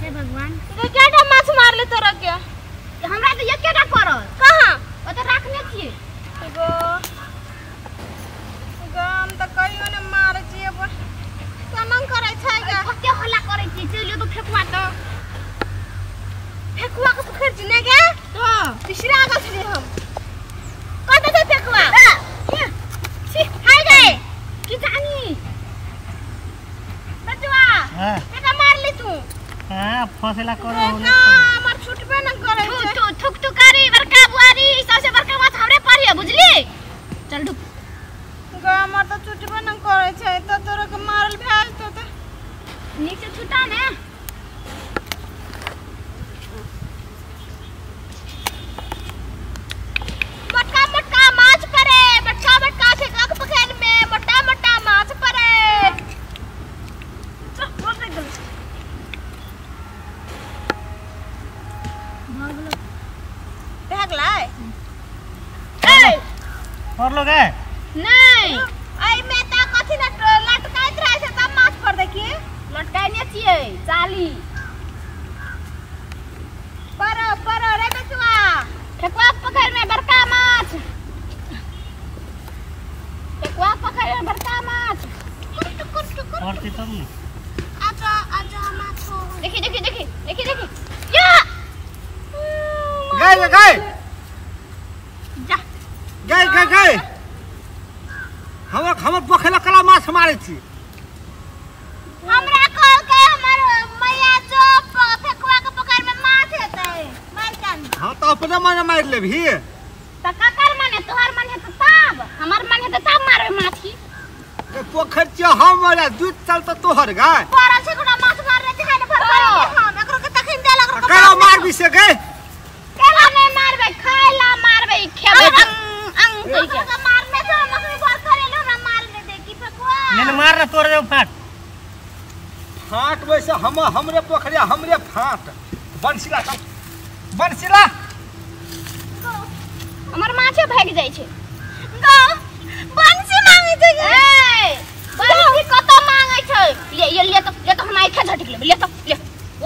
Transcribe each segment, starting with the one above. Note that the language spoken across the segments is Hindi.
हे भगवान तो केटा माछ मार ले तोरा के हमरा तो एकेटा करल कहां ओ तो रखने छिए एगो गाम त कहियो ने मार छिए पर कनन करे छै गा कते हल्ला करे छी चलियो तो फेकुआ को पोखर जिने गे तो तीसरा आगा छली हम कते से फेकुआ छी हाय गए की जानी बचवा हां बेटा मार ले तू हां फसला करो ना हमर छुटबे न करे छै तू थुक तुकारी बड़का बुआरी सबसे बड़का बात हमरे पारिया बुझली चल डुक गा हमर त छुटबे न करे छै त तोरा के मारल भेल तो नीचे छुटा ने बटका बटका माछ परे बटका से कक पखेल में मोटा मोटा माछ परे चल बोल दे गल भागलै ए और लोग है नहीं आई में त कथि न लटकाइत रहे छै त माछ पर देखी लटकाइने छिए चाली पर रे बचवा ठेकुआ पोखर में बड़का माछ ठेकुआ पोखर में बड़का माछ और ती तब न आजा माछ देखी या गए जा हमर पोखला कला माछ मारे छी हमरा कहल के हमर मैया जो फेकुआ के पोखर में माछ हेतै मार कान हां तो अपने मन मार लेबही त ककर माने तोहर माने त तब हमर माने त तब मारबे माछ की पोखर छ हमरा दूध चल त तोहर गाय पर से गुना माछ मार रे छै ने भर हम एकरो के तखिन दे लगरो कला मार भी से गए केला नहीं मारबे खाइला मारबे खेबे अंग कहि के मारने तो मकरी भर करेलो ना मार दे देखी फेकुआ मैंने मार ना तोड़ दे फाट वैसे हमरे पोखरिया हमरे फाट बंसीला हमर माछे भाग जाय छै ग बंसी मांगे छै ए बंसी कत मांगे छै ले तो हम आंख झटक लेब ले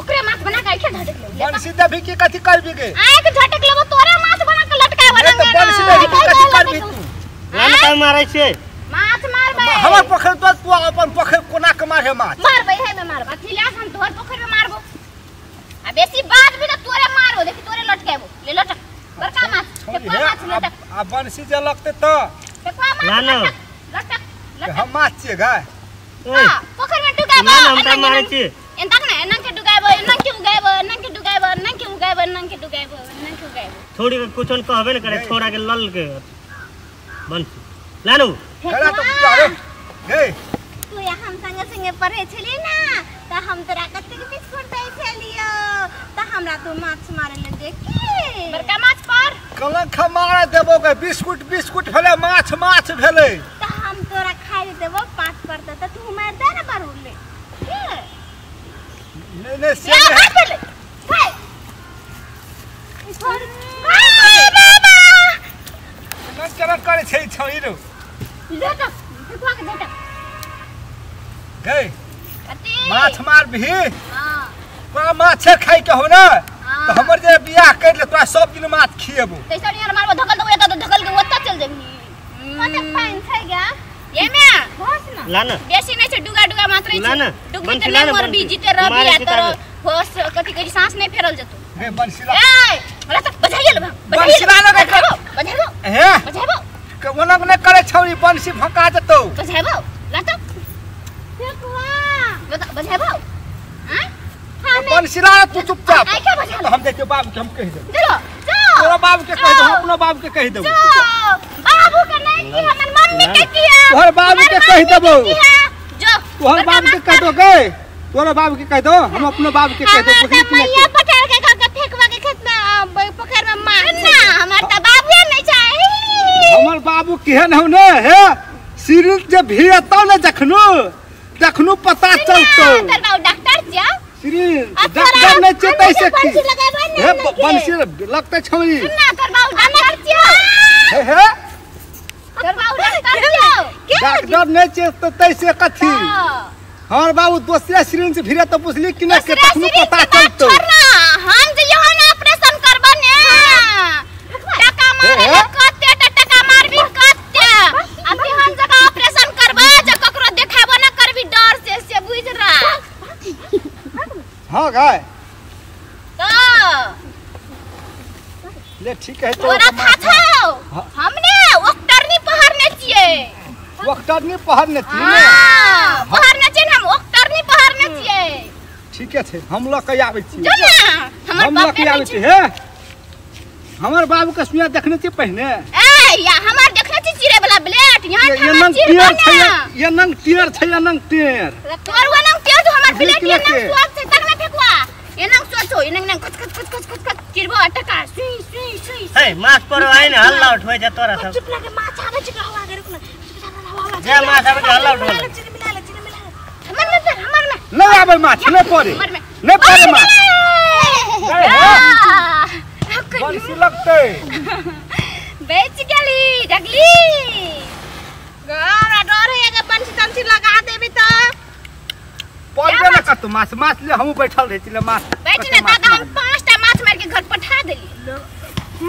ओकरे माछ बना के आंख झटक लेब बंसी दभी के कथि करबी गे आंख झटक लेब तोरे माछ बना के लटकाबे तो बंसी दभी के कथि करबी तू लान का मारै छै माछ मारबे हमर पोखर तो तू अपन पोखर कोना के मारे माछ मारबे है में मारबा थिलास हम तोहर पोखर में मारबो आ बेसी बात भी ना तोरे मारबो देखि तोरे लटकाबो ले लटक बड़का माछ फेकुआ माछ लटक आ बंसी जे लगते तो फेकुआ माछ लटक हम माछ छिए गाय हां पोखर में डुगाबो ना हम त मारै छी एंतक ना एना के डुगाबो एना के उगाबो एना के डुगाबो एना के उगाबो एना के डुगाबो एना के उगाबो थोड़ी के कुछ कहबे न करे छोड़ा के लल के बंसी लानु खड़ा तो गे तू हम संगे पढ़े छली ना त हम तोरा कते के बिस्कुट दै छलियो त हमरा तू माछ मारे ले देखी बड़का माछ पर कलंक मारे देबो के बिस्कुट भेले माछ भेले त हम तोरा खाइ देबो 5 पर त तू मार दे ना बारू ले ने से खाइ न चला करे छै छोई रो ले तो फेकुआ के देता गए कते माछ मार भी हां तोरा माछ खाइ के हो ना तो हमर जे बियाह कर ले तोरा सब दिन माछ खिएबो कैसा नहीं मारबो धकल दो एत धकल के ओत्ता चल जेबनी कते पाइन छै गा ये में बस ना लाना बेसी नहीं छै डुगा मात्र लाना, छै डुगी बंसी त लाना, मोर बंसी। बीजीते रह मारे बिया सीता तर रे। होश कथि कहि सांस नहीं फेरल जतो गे बंसीला ए मला त बजाइए लो बंसी लाना रे। बजाइबो हे बजाइबो के ओनक ने करे छौरी बंसी भका जतो बजाइबो ला तो फेकुआ बजाइबो हां बंसीला तू चुपचाप आई क्या बजा हम देखियो बाबू के हम कह देब चलो तोरा बाबू के कह दो हम अपना बाबू के कह देब बाबू के नहीं की हमर मम्मी के किया तोहर बाबू के कह देबो जो तोहर बाबू के कह दो गे तोरा बाबू के कह दो हम अपने बाबू के कह दो हमर त मैया पटार के फेकवा के खेत में पोखर में मार ना हमर त बाबू नहीं चाहिए हमर बाबू केहन हो ने हे सिरिल जे भियतो ने जखनु पता चलतो तर बाबू डॉक्टर जा सिरिल डॉक्टर ने चेतै से की हे बंसी लगते छौरी ना तर बाबू डॉक्टर जा हे तर बाबू डॉक्टर जा डॉक्टर ने चेतै से कथि हमार बाबू दूसरे सिरिंज भिरे तो पुछली कि ना के दूसरे तखनु सिरिंज पता के बात चलतो छोड़ना, हम जे यहाँ ना ऑपरेशन करबा ने टका मारे हे? कते टका मारबी कते अभी हम जगह ऑपरेशन करबा जे ककरो देखाबो ना करबी डर से बुझ रहा। हां गाय तो ले ठीक है तो तोरा था छौ हाँ। हमने ओक्टरनी पहरने छिए। वक्तरनी पहरने थी हां पहरने छिए हम ओक्टरनी पहरने छिए। ठीक है हम लोग के आबै छी जो ना हमर हम लोग बाप के आबै छी हे हमर बाबू के सुइया देखने छी पहने ए या हमर देखने छी चिरे वाला ब्लेड यहां ये हमर नंग चिर टियर छै बना ये नंग टियर छै ये नंग टियर तोर वो नंग टियर जो हमर ब्लेड ये बिल्कुल नंग के। स्वाद से तक में फेंकवा ये नंग स्वाद छो ये नंग नंग कच चिरबो टका सुई सुई सुई हे माछ पर आइ ने हल्ला उठबै छ तोरा सब चुप लागे माछ आवे छ हवा करे कुन जे माछ आबै छ हल्ला उठबै हमर में नहीं आबै माछ नहीं पड़े हमर में नहीं पड़े माछ ए बंसी लगते बेच गेली जगली गरा डर है अगर बंसी तंसी लगा देबी तो पड़बे ना करतो माछ माछ ले हम बैठल रहे छी ले माछ बैठ ने दादा हम 5टा माछ मार के घर पठा देली।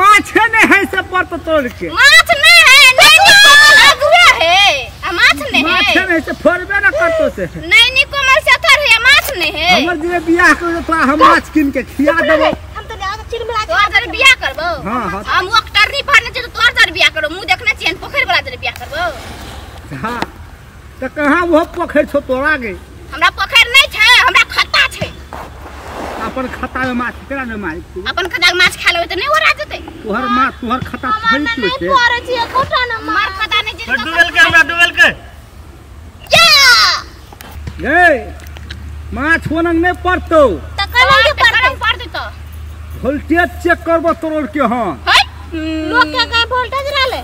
माछ नहीं है से पड़तो तोड़ के माछ नहीं है नहीं कोमल अगुए है आ माछ नहीं माछ है नहीं से फोड़बे ना करतो से नहीं कोमल से थर है माछ नहीं है। हमर जे बियाह कर तो हम माछ किन के खिया देबो हम तो ना चिर मिला तोर जरे बियाह करबो हाँ, हाँ। हम ओक्टर नहीं भरने छै तो तोर जरे बियाह करबो मुंह देखने छियन पोखर वाला जरे बियाह करबो। हां तो कहां वो पोखर छो तोरा गे हमरा पोखर नहीं छै हमरा खत्ता छै अपन खाता में माछ केना न मारी तू अपन खत्ता के माछ खा लेबै त नहीं ओरा जेतै तोहर माछ तोहर खाता थई नहीं छे पड़े छ कोठा न मार खत्ता नहीं तो जेतै डुबल के हमरा डुबल के या ए माछ ओनंग नहीं पड़तो त कलम के करम पड़ देतो वोल्टेज चेक करबो तोड़ के हां है लोग के कहीं वोल्टेज रहले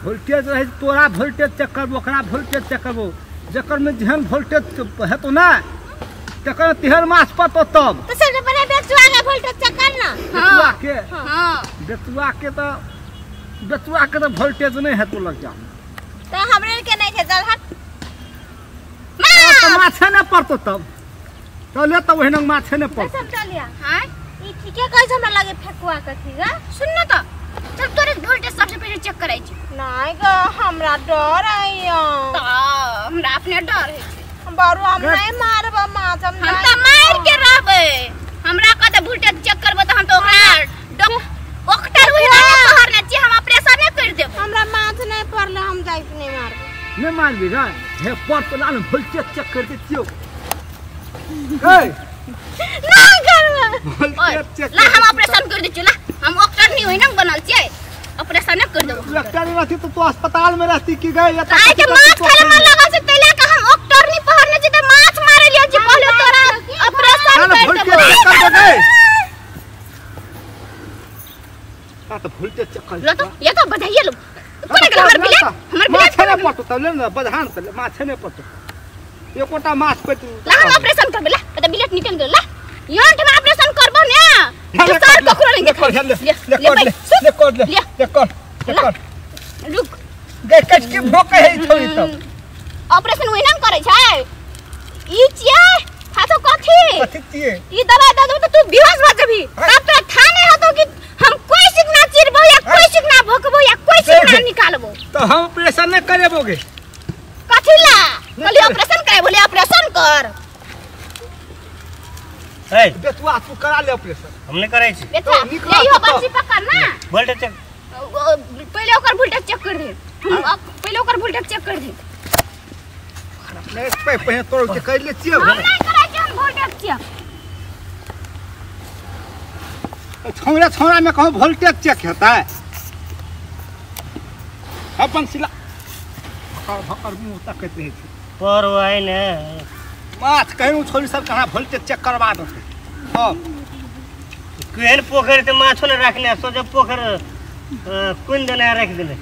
वोल्टेज रहे तोरा वोल्टेज चेक करबो ओकरा वोल्टेज चेक करबो जकर में जेहन वोल्टेज हेतौ ना तकर तिहर माछ पतो तब तो सब बने बेचवा के वोल्टेज चेक करना बेतुआ के हां बेतुआ के तो वोल्टेज नहीं हेतौ लग जा तो हमरे के नहीं थे चल हट तो माछे नहीं पड़तो तब चले तो वही नंग माछे नहीं पड़तो सब चलिया हां ई ठीके कह हमरा लगे फेकुआ कथी गा सुन न त चल तोरे वोल्टेज सबसे पहले चेक कराई छी नहीं गा हमरा डर आइयो त हमरा अपने डर है बारू हम नहीं मारबा माछ हम हम त मार के रहबै हमरा कते वोल्टेज चेक करबो त हम त ओकरा ओक्टर हुई ना पहरने छी हम ऑपरेशन कर देब हमरा माछ नहीं पड़ले हम जाई नहीं मार नहीं मारबी रे हे पड़ तो लाल वोल्टेज चेक कर देतियो ए नहीं करबा वोल्टेज चेक ला हम ऑपरेशन कर दै छी ला हम ओक्टर नहीं होई ना बनल छियै ऑपरेशन कर देब डॉक्टर रहती तो तू अस्पताल में रहती कि गए या आइ के माछ खाले मन लगा से तेले का हम ओक्टर नहीं पहरने छी त माछ मारे लियो छी पहले तोरा ऑपरेशन कर वोल्टेज देब चेक कर दे तो वोल्टेज चेक कर लो तो ये तो बधाइए लो कोने गला हमर बिलेट माछ नहीं पड़तो तब ले ना बधान कर माछ नहीं पड़तो एकोटा माछ पे ला हम ऑपरेशन करबे ला त बिलेट निकल गेल ला यहाँ हम ऑपरेशन करबो ने ले सर ककरो नहीं कर ले रुक गे कट के भोक है थोड़ी तब ऑपरेशन वही ना करे छै ई छियै खातो कथी कथी छिए ई दवाई दे दो तो तू बेहोश भ जेबी तब तो थाने होतो कि हम कोई सिग्नल चिरबो या कोई सिग्नल भोकबो या कोई सिग्नल निकालबो तो हम ऑपरेशन नहीं करेबोगे कथी ला बोली ऑपरेशन करे बोली ऑपरेशन कर हे बेतुआ तू करा ले ऑपरेशन हमने करै छी बेटा निकला यही हो तो। बंसी पकड़ ना वोल्टेज चेक पहले ओकर वोल्टेज चेक कर दे पहले ओकर वोल्टेज चेक कर दे नहीं पे पे तोड़ के कर ले छिए हम नहीं करे कि हम वोल्टेज चेक छोरा में कहूं वोल्टेज चेक होता है अपन सिला भकर मुंह तकत रहे छी पर आइ ने माछ कहूं छोरी सब कहां वोल्टेज चेक करवा दो हां केहन पोखर ते माछो ने रखने सोचे पोखर कोन देने रख देले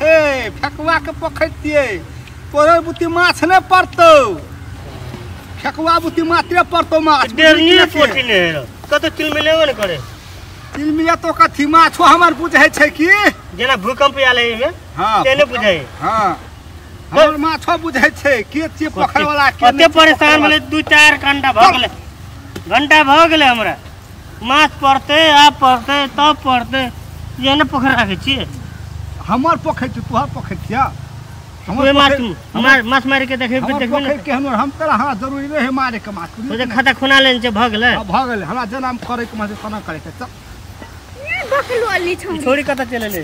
हे फेकुआ के पोखर दिए तोरे बुती माछ नहीं पड़तो फेकुआ बुती मात्रे पड़तो माछ डेरनी पोठी ने कतो चिल मिलेबो ने करे तिल मिया तो कथी माछो हमर बुझै छै कि जेना भूकंप आले में हां तेने बुझाई हां हमर माछो बुझै छै के छियै पोखर वाला के कते परेशान भेलै 2-4 घंटा भ गेलै हमरा माछ पड़तै आप पड़तै तब पड़तै ये ने पोखर राखै छियै हमर पोखर छै तोहर पोखर छियै हमर माछ मार के देखै देखबै ने केहन हम तोरा हमरा जरूरी रहे मारे के माछ सोचे खाता खुना लेन छै भ गेलै हमरा जना करे के माछ कोना करे के चल बकलो अल्ली छौ छोड़ी कतऽ चलले